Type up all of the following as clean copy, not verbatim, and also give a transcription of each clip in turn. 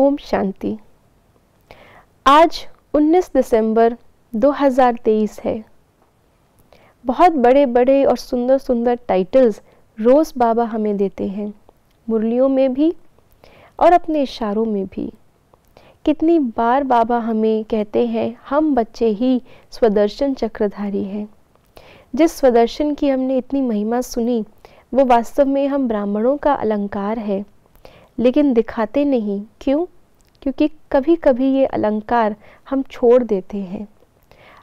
ओम शांति। आज 19 दिसंबर 2023 है। बहुत बड़े बड़े और सुंदर सुंदर टाइटल्स रोज़ बाबा हमें देते हैं, मुरलियों में भी और अपने इशारों में भी। कितनी बार बाबा हमें कहते हैं हम बच्चे ही स्वदर्शन चक्रधारी हैं। जिस स्वदर्शन की हमने इतनी महिमा सुनी वो वास्तव में हम ब्राह्मणों का अलंकार है, लेकिन दिखाते नहीं। क्यों? क्योंकि कभी कभी ये अलंकार हम छोड़ देते हैं।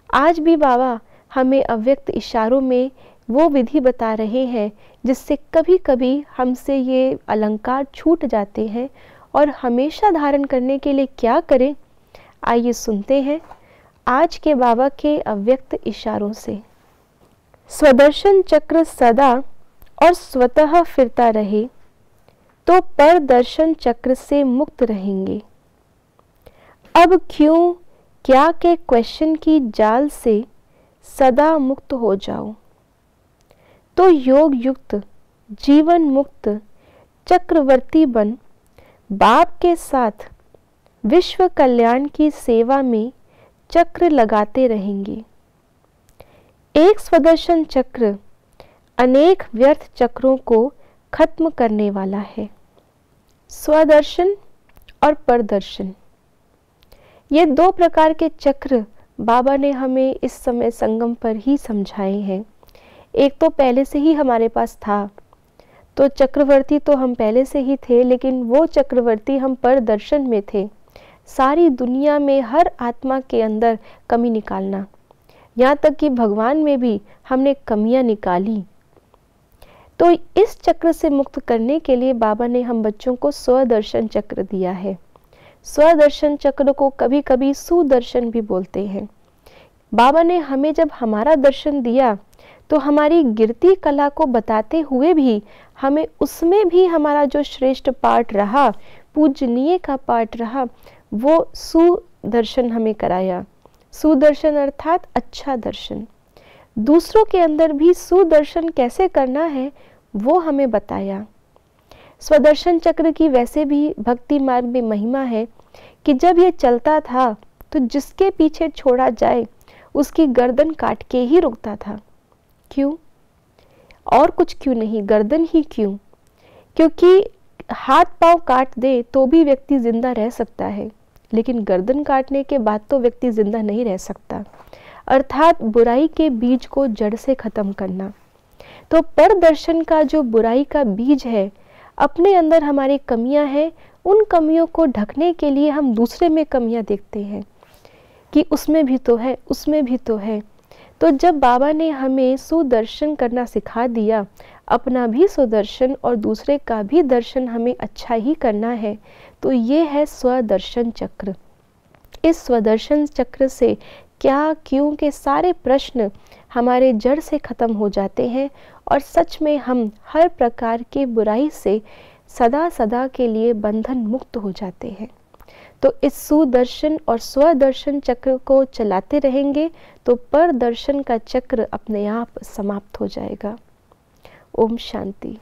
आज भी बाबा हमें अव्यक्त इशारों में वो विधि बता रहे हैं जिससे कभी कभी हमसे ये अलंकार छूट जाते हैं। और हमेशा धारण करने के लिए क्या करें, आइए सुनते हैं आज के बाबा के अव्यक्त इशारों से। स्वदर्शन चक्र सदा और स्वतः फिरता रहे तो पर दर्शन चक्र से मुक्त रहेंगे। अब क्यों क्या के क्वेश्चन की जाल से सदा मुक्त हो जाओ, तो योग युक्त जीवन मुक्त चक्रवर्ती बन बाप के साथ विश्व कल्याण की सेवा में चक्र लगाते रहेंगे। एक स्वदर्शन चक्र अनेक व्यर्थ चक्रों को खत्म करने वाला है। स्वदर्शन और परदर्शन, ये दो प्रकार के चक्र बाबा ने हमें इस समय संगम पर ही समझाए हैं। एक तो पहले से ही हमारे पास था, तो चक्रवर्ती तो हम पहले से ही थे, लेकिन वो चक्रवर्ती हम परदर्शन में थे। सारी दुनिया में हर आत्मा के अंदर कमी निकालना, यहाँ तक कि भगवान में भी हमने कमियां निकाली। तो इस चक्र से मुक्त करने के लिए बाबा ने हम बच्चों को स्वदर्शन चक्र दिया है। स्वदर्शन चक्र को कभी कभी सुदर्शन भी बोलते हैं। बाबा ने हमें जब हमारा दर्शन दिया तो हमारी गिरती कला को बताते हुए भी हमें उसमें भी हमारा जो श्रेष्ठ पाठ रहा, पूजनीय का पाठ रहा, वो सुदर्शन हमें कराया। सुदर्शन अर्थात अच्छा दर्शन। दूसरों के अंदर भी सुदर्शन कैसे करना है वो हमें बताया। स्वदर्शन चक्र की वैसे भी भक्ति मार्ग में महिमा है कि जब ये चलता था तो जिसके पीछे छोड़ा जाए उसकी गर्दन काट के ही रुकता था। क्यों? और कुछ क्यों नहीं, गर्दन ही क्यों? क्योंकि हाथ पांव काट दे तो भी व्यक्ति जिंदा रह सकता है, लेकिन गर्दन काटने के बाद तो व्यक्ति जिंदा नहीं रह सकता। अर्थात बुराई के बीज को जड़ से खत्म करना। तो परदर्शन का जो बुराई का बीज है, अपने अंदर हमारी कमियां हैं, उन कमियों को ढकने के लिए हम दूसरे में कमियां देखते हैं कि उसमें भी तो है, उसमें भी तो है। तो जब बाबा ने हमें सुदर्शन करना सिखा दिया, अपना भी सुदर्शन और दूसरे का भी दर्शन हमें अच्छा ही करना है, तो ये है स्वदर्शन चक्र। इस स्वदर्शन चक्र से क्या क्यों के सारे प्रश्न हमारे जड़ से खत्म हो जाते हैं और सच में हम हर प्रकार की बुराई से सदा सदा के लिए बंधन मुक्त हो जाते हैं। तो इस सुदर्शन और स्वदर्शन चक्र को चलाते रहेंगे तो परदर्शन का चक्र अपने आप समाप्त हो जाएगा। ओम शांति।